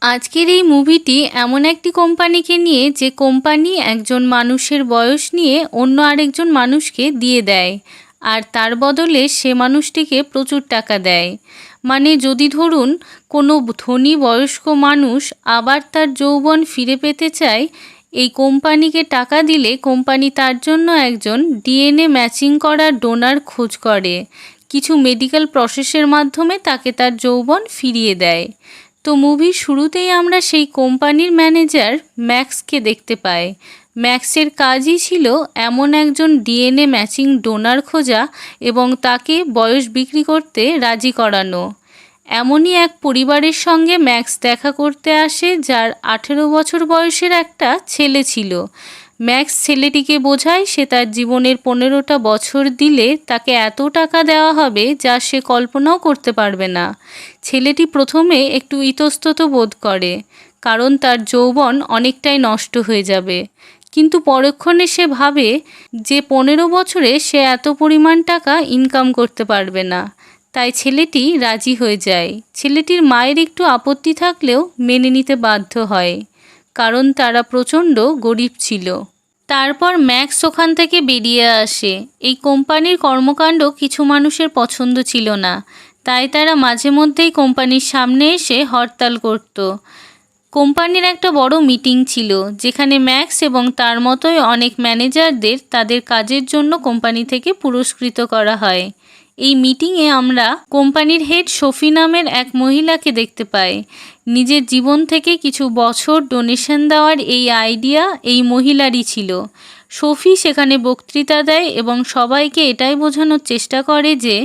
আজকের এই মুভিটি এমন একটি কোম্পানিকে নিয়ে যে কোম্পানি একজন মানুষের বয়স নিয়ে অন্য আরেকজন মানুষকে দিয়ে দেয় আর তার বদলে সে মানুষটিকে প্রচুর টাকা দেয়। মানে যদি ধরুন কোনো ধনী বয়স্ক মানুষ আবার তার যৌবন ফিরে পেতে চায়, এই কোম্পানিকে টাকা দিলে কোম্পানি তার জন্য একজন ডিএনএ ম্যাচিং করা ডোনার খোঁজ করে, কিছু মেডিকেল প্রসেসের মাধ্যমে তাকে তার যৌবন ফিরিয়ে দেয়। তো মুভির শুরুতেই আমরা সেই কোম্পানির ম্যানেজার ম্যাক্সকে দেখতে পাই। ম্যাক্সের কাজই ছিল এমন একজন ডিএনএ ম্যাচিং ডোনার খোঁজা এবং তাকে বয়স বিক্রি করতে রাজি করানো। এমনই এক পরিবারের সঙ্গে ম্যাক্স দেখা করতে আসে, যার 18 বছর বয়সের একটা ছেলে ছিল। ম্যাক্স ছেলেটিকে বোঝায় সে তার জীবনের 15টা বছর দিলে তাকে এত টাকা দেওয়া হবে যা সে কল্পনাও করতে পারবে না। ছেলেটি প্রথমে একটু ইতস্তত বোধ করে, কারণ তার যৌবন অনেকটাই নষ্ট হয়ে যাবে। কিন্তু পরক্ষণে সে ভাবে যে 15 বছরে সে এত পরিমাণ টাকা ইনকাম করতে পারবে না। তাই ছেলেটি রাজি হয়ে যায়। ছেলেটির মায়ের একটু আপত্তি থাকলেও মেনে নিতে বাধ্য হয়, কারণ তারা প্রচণ্ড গরিব ছিল। তারপর ম্যাক্স ওখান থেকে বেরিয়ে আসে। এই কোম্পানির কর্মকাণ্ড কিছু মানুষের পছন্দ ছিল না, তাই তারা মাঝে মধ্যেই কোম্পানির সামনে এসে হরতাল করত। কোম্পানির একটা বড় মিটিং ছিল, যেখানে ম্যাক্স এবং তার মতোই অনেক ম্যানেজারদের তাদের কাজের জন্য কোম্পানি থেকে পুরস্কৃত করা হয়। এই মিটিংয়ে আমরা কোম্পানির হেড সোফি নামের এক মহিলাকে দেখতে পাই। নিজের জীবন থেকে কিছু বছর ডোনেশন দেওয়ার এই আইডিয়া এই মহিলারই ছিল। সোফি সেখানে বক্তৃতা দেয় এবং সবাইকে এটাই বোঝানোর চেষ্টা করে যে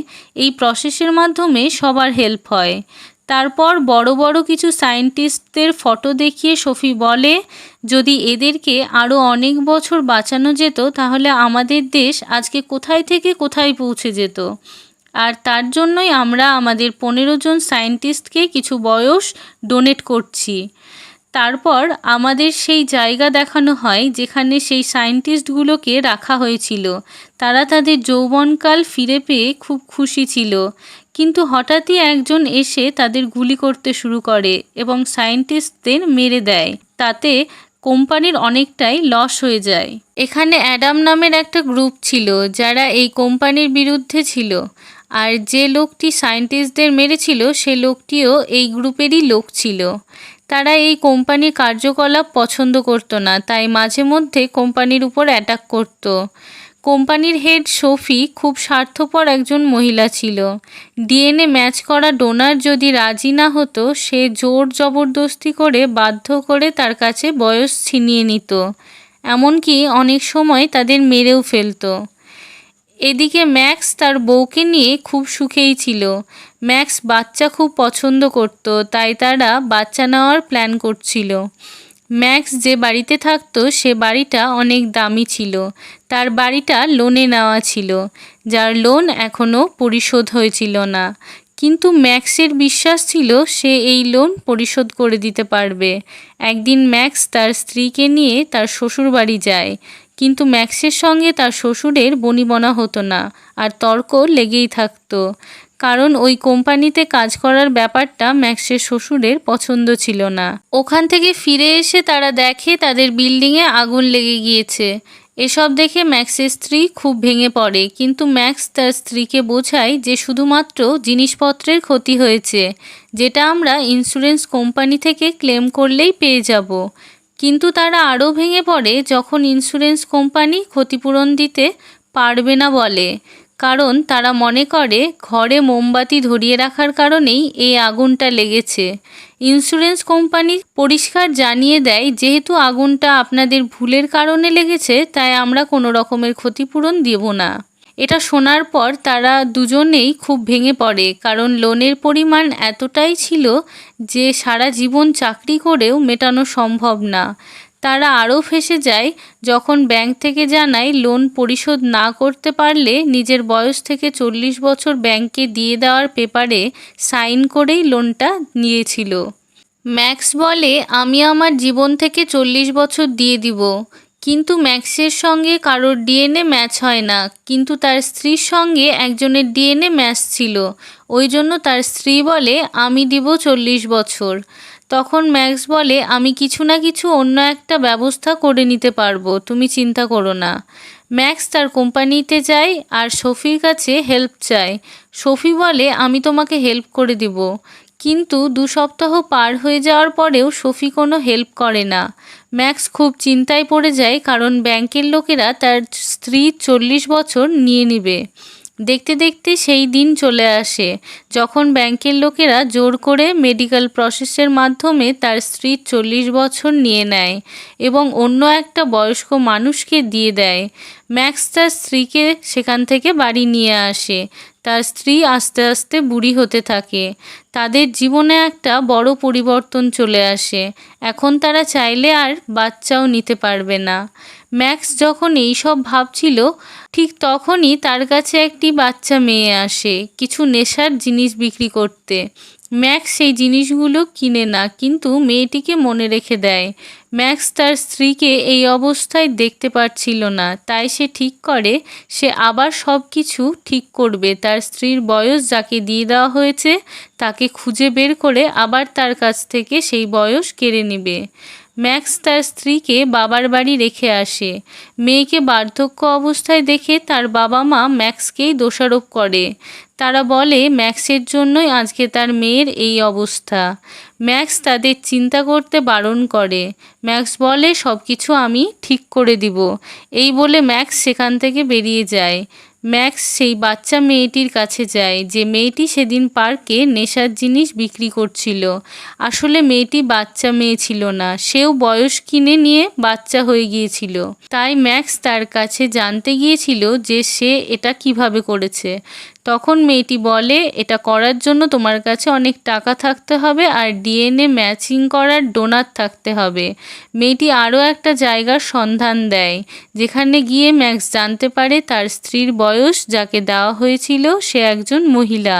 এই প্রসেসের মাধ্যমে সবার হেল্প হয়। তারপর বড় বড় কিছু সায়েন্টিস্টদের ফটো দেখিয়ে সোফি বলে, যদি এদেরকে আরও অনেক বছর বাঁচানো যেত তাহলে আমাদের দেশ আজকে কোথায় থেকে কোথায় পৌঁছে যেত। আর তার জন্যই আমরা আমাদের 15 জন সায়েন্টিস্টকে কিছু বয়স ডোনেট করছি। তারপর আমাদের সেই জায়গা দেখানো হয় যেখানে সেই সায়েন্টিস্টগুলোকে রাখা হয়েছিল। তারা তাদের যৌবনকাল ফিরে পেয়ে খুব খুশি ছিল, কিন্তু হঠাৎই একজন এসে তাদের গুলি করতে শুরু করে এবং সায়েন্টিস্টদের মেরে দেয়। তাতে কোম্পানির অনেকটাই লস হয়ে যায়। এখানে অ্যাডাম নামের একটা গ্রুপ ছিল যারা এই কোম্পানির বিরুদ্ধে ছিল, আর যে লোকটি সায়েন্টিস্টদের মেরেছিল সে লোকটিও এই গ্রুপেরই লোক ছিল। তারা এই কোম্পানির কার্যকলাপ পছন্দ করতো না, তাই মাঝে মধ্যে কোম্পানির উপর অ্যাটাক করত। কোম্পানির হেড সোফি খুব স্বার্থপর একজন মহিলা ছিল। ডিএনএ ম্যাচ করা ডোনার যদি রাজি না হতো, সে জোর জবরদস্তি করে বাধ্য করে তার কাছে বয়স ছিনিয়ে নিত, এমনকি অনেক সময় তাদের মেরেও ফেলতো। এদিকে ম্যাক্স তার বউকে নিয়ে খুব সুখেই ছিল। ম্যাক্স বাচ্চা খুব পছন্দ করত, তাই তারা বাচ্চা নেওয়ার প্ল্যান করছিল। ম্যাক্স যে বাড়িতে থাকতো সে বাড়িটা অনেক দামি ছিল। তার বাড়িটা লোনে নেওয়া ছিল, যার লোন এখনও পরিশোধ হয়েছিল না। কিন্তু ম্যাক্সের বিশ্বাস ছিল সে এই লোন পরিশোধ করে দিতে পারবে। একদিন ম্যাক্স তার স্ত্রীকে নিয়ে তার শ্বশুর বাড়ি যায়, কিন্তু ম্যাক্সের সঙ্গে তার শ্বশুরের বনিবনা হতো না, আর তর্ক লেগেই থাকতো, কারণ ওই কোম্পানিতে কাজ করার ব্যাপারটা ম্যাক্সের শ্বশুরের পছন্দ ছিল না। ওখান থেকে ফিরে এসে তারা দেখে তাদের বিল্ডিংয়ে আগুন লেগে গিয়েছে। এসব দেখে ম্যাক্সের স্ত্রী খুব ভেঙে পড়ে, কিন্তু ম্যাক্স তার স্ত্রীকে বোঝায় যে শুধুমাত্র জিনিসপত্রের ক্ষতি হয়েছে, যেটা আমরা ইন্স্যুরেন্স কোম্পানি থেকে ক্লেম করলেই পেয়ে যাব। কিন্তু তারা আরও ভেঙে পড়ে যখন ইন্স্যুরেন্স কোম্পানি ক্ষতিপূরণ দিতে পারবে না বলে, কারণ তারা মনে করে ঘরে মোমবাতি ধরিয়ে রাখার কারণেই এই আগুনটা লেগেছে। ইন্স্যুরেন্স কোম্পানি পরিষ্কার জানিয়ে দেয়, যেহেতু আগুনটা আপনাদের ভুলের কারণে লেগেছে, তাই আমরা কোনো রকমের ক্ষতিপূরণ দেব না। এটা শোনার পর তারা দুজনেই খুব ভেঙে পড়ে, কারণ লোনের পরিমাণ এতটাই ছিল যে সারা জীবন চাকরি করেও মেটানো সম্ভব না। তারা আরও ফেঁসে যায় যখন ব্যাংক থেকে জানায় লোন পরিশোধ না করতে পারলে নিজের বয়স থেকে 40 বছর ব্যাংকে দিয়ে দেওয়ার পেপারে সাইন করেই লোনটা নিয়েছিল। ম্যাক্স বলে, আমি আমার জীবন থেকে 40 বছর দিয়ে দিব। কিন্তু ম্যাক্সের সঙ্গে কারোর ডিএনএ ম্যাচ হয় না, কিন্তু তার স্ত্রীর সঙ্গে একজনের ডিএনএ ম্যাচ ছিল। ওই জন্য তার স্ত্রী বলে, আমি দিব 40 বছর। তখন ম্যাক্স বলে, আমি কিছু না কিছু অন্য একটা ব্যবস্থা করে নিতে পারবো, তুমি চিন্তা করো না। ম্যাক্স তার কোম্পানিতে যায় আর সোফির কাছে হেল্প চায়। সোফি বলে, আমি তোমাকে হেল্প করে দিব। কিন্তু 2 সপ্তাহ পার হয়ে যাওয়ার পরেও সোফি কোনো হেল্প করে না। ম্যাক্স খুব চিন্তায় পড়ে যায়, কারণ ব্যাংকের লোকেরা তার স্ত্রীর 40 বছর নিয়ে নেবে। দেখতে দেখতে সেই দিন চলে আসে যখন ব্যাংকের লোকেরা জোর করে মেডিকেল প্রসেসের মাধ্যমে তার স্ত্রীর 40 বছর নিয়ে নেয় এবং অন্য একটা বয়স্ক মানুষকে দিয়ে দেয়। ম্যাক্স তার স্ত্রীকে সেখান থেকে বাড়ি নিয়ে আসে। তার স্ত্রী আস্তে আস্তে বুড়ি হতে থাকে। তাদের জীবনে একটা বড় পরিবর্তন চলে আসে। এখন তারা চাইলে আর বাচ্চাও নিতে পারবে না। ম্যাক্স যখন এইসব ভাবছিল, ঠিক তখনই তার কাছে একটি বাচ্চা মেয়ে আসে কিছু নেশার জিনিস বিক্রি করতে। ম্যাক্স সেই জিনিসগুলো কিনে না, কিন্তু মেয়েটিকে মনে রেখে দেয়। ম্যাক্স তার স্ত্রীকে এই অবস্থায় দেখতে পারছিল না, তাই সে ঠিক করে সে আবার সব কিছু ঠিক করবে। তার স্ত্রীর বয়স যাকে দিয়ে দেওয়া হয়েছে তাকে খুঁজে বের করে আবার তার কাছ থেকে সেই বয়স কেড়ে নেবে। ম্যাক্স তার স্ত্রীকে বাবার বাড়ি রেখে আসে। মেয়েকে বার্ধক্য অবস্থায় দেখে তার বাবা মা ম্যাক্সকেই দোষারোপ করে। তারা বলে ম্যাক্সের জন্যই আজকে তার মেয়ের এই অবস্থা। ম্যাক্স তাদের চিন্তা করতে বারণ করে। ম্যাক্স বলে, সব কিছু আমি ঠিক করে দিব। এই বলে ম্যাক্স সেখান থেকে বেরিয়ে যায়। ম্যাক্স সেই বাচ্চা মেয়েটির কাছে যায়, যে মেয়েটি সেদিন পার্কে নেশার জিনিস বিক্রি করছিল। আসলে মেয়েটি বাচ্চা মেয়ে ছিল না, সেও বয়স কিনে নিয়ে বাচ্চা হয়ে গিয়েছিল। তাই ম্যাক্স তার কাছে জানতে গিয়েছিল যে সে এটা কিভাবে করেছে। তখন মেয়েটি বলে, এটা করার জন্য তোমার কাছে অনেক টাকা থাকতে হবে আর ডিএনএ ম্যাচিং করার ডোনার থাকতে হবে। মেয়েটি আরও একটা জায়গার সন্ধান দেয়, যেখানে গিয়ে ম্যাক্স জানতে পারে তার স্ত্রীর বয়স যাকে দেওয়া হয়েছিল সে একজন মহিলা।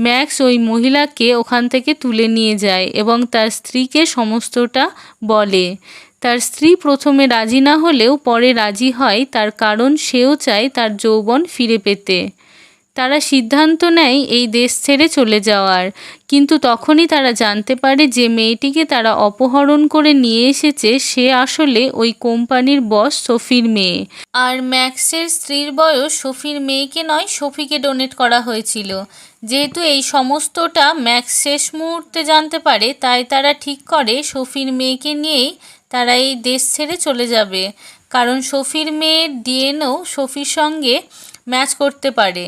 ম্যাক্স ওই মহিলাকে ওখান থেকে তুলে নিয়ে যায় এবং তার স্ত্রীকে সমস্তটা বলে। তার স্ত্রী প্রথমে রাজি না হলেও পরে রাজি হয়, তার কারণ সেও চায় তার যৌবন ফিরে পেতে। তারা সিদ্ধান্ত নেয় এই দেশ ছেড়ে চলে যাওয়ার, কিন্তু তখনই তারা জানতে পারে যে মেয়েটিকে তারা অপহরণ করে নিয়ে এসেছে সে আসলে ওই কোম্পানির বস সোফির মেয়ে। আর ম্যাক্সের স্ত্রীর বয়স সোফির মেয়েকে নয়, সোফিকে ডোনেট করা হয়েছিল। যেহেতু এই সমস্তটা ম্যাক্স শেষ মুহূর্তে জানতে পারে, তাই তারা ঠিক করে সোফির মেয়েকে নিয়েই তারা এই দেশ ছেড়ে চলে যাবে, কারণ সোফির মেয়ের ডিএনএও সোফির সঙ্গে ম্যাচ করতে পারে।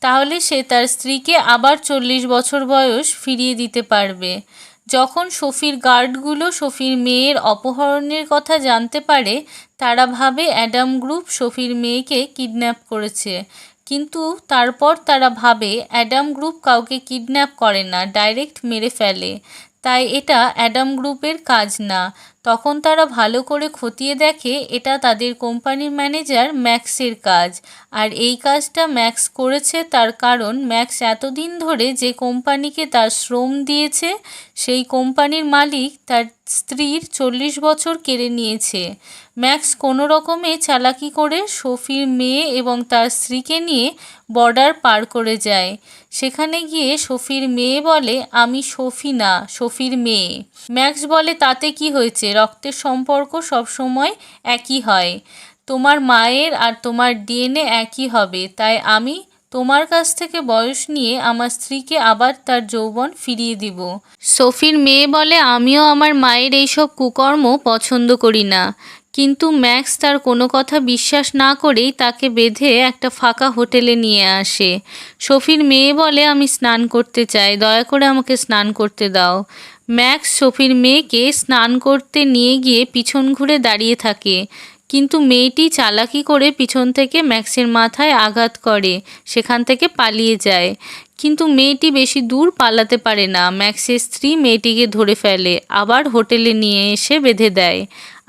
তাহলে সে তার স্ত্রীকে আবার 40 বছর বয়স ফিরিয়ে দিতে পারবে। যখন সোফির গার্ডগুলো সোফির মেয়ের অপহরণের কথা জানতে পারে, তারা ভাবে অ্যাডাম গ্রুপ সোফির মেয়েকে কিডন্যাপ করেছে। কিন্তু তারপর তারা ভাবে অ্যাডাম গ্রুপ কাউকে কিডন্যাপ করে না, ডাইরেক্ট মেরে ফেলে। তাই এটা অ্যাডাম গ্রুপের কাজ না। তখন তারা ভালো করে খতিয়ে দেখে এটা তাদের কোম্পানির ম্যানেজার ম্যাক্সের কাজ। আর এই কাজটা ম্যাক্স করেছে তার কারণ ম্যাক্স এতদিন ধরে যে কোম্পানিকে তার শ্রম দিয়েছে সেই কোম্পানির মালিক তার স্ত্রীর 40 বছর কেড়ে নিয়েছে। ম্যাক্স কোনো রকমে চালাকি করে সোফির মেয়ে এবং তার স্ত্রীকে নিয়ে বর্ডার পার করে যায়। সেখানে গিয়ে সোফির মেয়ে বলে, আমি সোফি না, সোফির মেয়ে। ম্যাক্স বলে, তাতে কি হয়েছে, রক্তের সম্পর্ক সবসময় একই হয়। তোমার মায়ের আর তোমার ডিএনএ একই হবে, তাই আমি তোমার কাছ থেকে বয়স নিয়ে আমার স্ত্রীকে আবার তার যৌবন ফিরিয়ে দিব। সোফির মেয়ে বলে, আমিও আমার মায়ের এইসব কুকর্ম পছন্দ করি না। কিন্তু ম্যাক্স তার কোনো কথা বিশ্বাস না করেই তাকে বেঁধে একটা ফাঁকা হোটেলে নিয়ে আসে। সোফির মেয়ে বলে, আমি স্নান করতে চাই, দয়া করে আমাকে স্নান করতে দাও। ম্যাক্স সোফির মেয়েকে স্নান করতে নিয়ে গিয়ে পিছন ঘুরে দাঁড়িয়ে থাকে, কিন্তু মেয়েটি চালাকি করে পিছন থেকে ম্যাক্সের মাথায় আঘাত করে সেখান থেকে পালিয়ে যায়। কিন্তু মেয়েটি বেশি দূর পালাতে পারে না। ম্যাক্সের স্ত্রী মেয়েটিকে ধরে ফেলে, আবার হোটেলে নিয়ে এসে বেঁধে দেয়।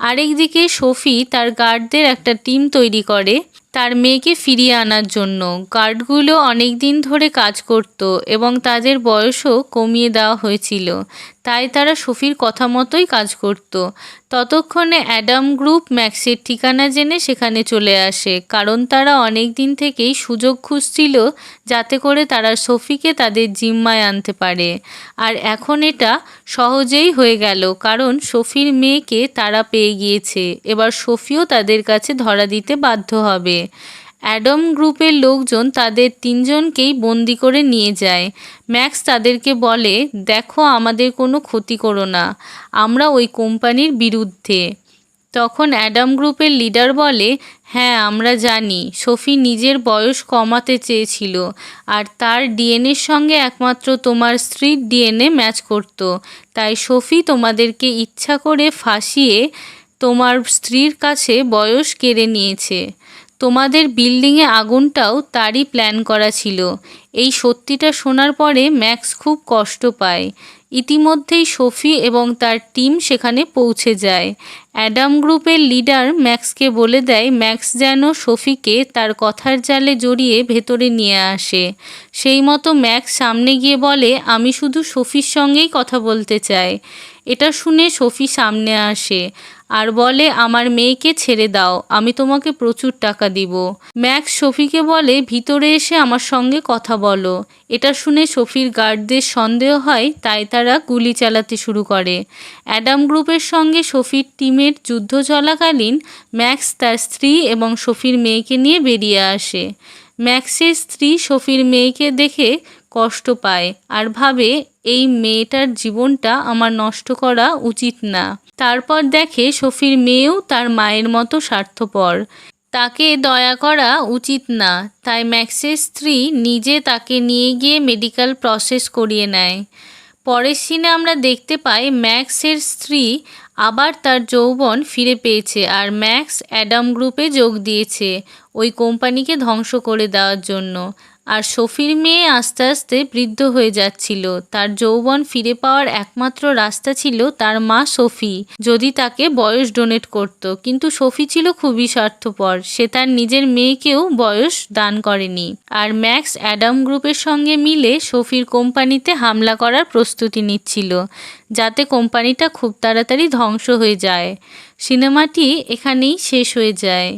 আরেকদিকে সোফি তার গার্ডদের একটা টিম তৈরি করে তার মেয়েকে ফিরিয়ে আনার জন্য। গার্ডগুলো অনেক দিন ধরে কাজ করত এবং তাদের বয়সও কমিয়ে দেওয়া হয়েছিল। তাই তারা সোফির কথা মতোই কাজ করত। ততক্ষণে অ্যাডাম গ্রুপ ম্যাক্সের ঠিকানা জেনে সেখানে চলে আসে, কারণ তারা অনেক দিন থেকেই সুযোগ খুঁজছিল যাতে করে তারা সোফিকে তাদের জিম্মায় আনতে পারে। আর এখন এটা সহজেই হয়ে গেল, কারণ সোফির মেয়েকে তারা পেয়ে গিয়েছে। এবার সোফিও তাদের কাছে ধরা দিতে বাধ্য হবে। অ্যাডাম গ্রুপের লোকজন তাদের তিনজনকেই বন্দি করে নিয়ে যায়। ম্যাক্স তাদেরকে বলে, দেখো, আমাদের কোনো ক্ষতি করো না, আমরা ওই কোম্পানির বিরুদ্ধে। তখন অ্যাডাম গ্রুপের লিডার বলে, হ্যাঁ, আমরা জানি সোফি নিজের বয়স কমাতে চেয়েছিল, আর তার ডিএনএর সঙ্গে একমাত্র তোমার স্ত্রীর ডিএনএ ম্যাচ করত। তাই সোফি তোমাদেরকে ইচ্ছা করে ফাঁসিয়ে তোমার স্ত্রীর কাছে বয়স কেড়ে নিয়েছে। তোমাদের বিল্ডিংয়ে আগুনটাও তারই প্ল্যান করা ছিল। এই সত্যিটা শোনার পরে ম্যাক্স খুব কষ্ট পায়। ইতিমধ্যেই সোফি এবং তার টিম সেখানে পৌঁছে যায়। অ্যাডাম গ্রুপের লিডার ম্যাক্সকে বলে দেয় ম্যাক্স যেন সোফিকে তার কথার জালে জড়িয়ে ভেতরে নিয়ে আসে। সেই মতো ম্যাক্স সামনে গিয়ে বলে, আমি শুধু সোফির সঙ্গেই কথা বলতে চাই। এটা শুনে সোফি সামনে আসে আর বলে, আমার মেয়েকে ছেড়ে দাও, আমি তোমাকে প্রচুর টাকা দিব। ম্যাক্স সোফিকে বলে, ভিতরে এসে আমার সঙ্গে কথা বলো। এটা শুনে সোফির গার্ডদের সন্দেহ হয়, তাই তারা গুলি চালাতে শুরু করে। অ্যাডাম গ্রুপের সঙ্গে সোফির টিমের যুদ্ধ চলাকালীন ম্যাক্স তার স্ত্রী এবং সোফির মেয়েকে নিয়ে বেরিয়ে আসে। ম্যাক্সের স্ত্রী সোফির মেয়েকে দেখে কষ্ট পায় আর ভাবে, এই মেয়েটার জীবনটা আমার নষ্ট করা উচিত না। তারপর দেখে সোফির মেয়েও তার মায়ের মতো স্বার্থপর, তাকে দয়া করা উচিত না। তাই ম্যাক্সের স্ত্রী নিজে তাকে নিয়ে গিয়ে মেডিকেল প্রসেস করিয়ে নেয়। পরের সিনে আমরা দেখতে পাই ম্যাক্সের স্ত্রী আবার তার যৌবন ফিরে পেয়েছে, আর ম্যাক্স অ্যাডাম গ্রুপে যোগ দিয়েছে ওই কোম্পানিকে ধ্বংস করে দেওয়ার জন্য। আর সোফির মেয়ে আস্তে আস্তে বৃদ্ধ হয়ে যাচ্ছিল। তার যৌবন ফিরে পাওয়ার একমাত্র রাস্তা ছিল তার মা সোফি যদি তাকে বয়স ডোনেট করত, কিন্তু সোফি ছিল খুবই স্বার্থপর, সে তার নিজের মেয়েকেও বয়স দান করেনি। আর ম্যাক্স অ্যাডাম গ্রুপের সঙ্গে মিলে সোফির কোম্পানিতে হামলা করার প্রস্তুতি নিচ্ছিল, যাতে কোম্পানিটা খুব তাড়াতাড়ি ধ্বংস হয়ে যায়। সিনেমাটি এখানেই শেষ হয়ে যায়।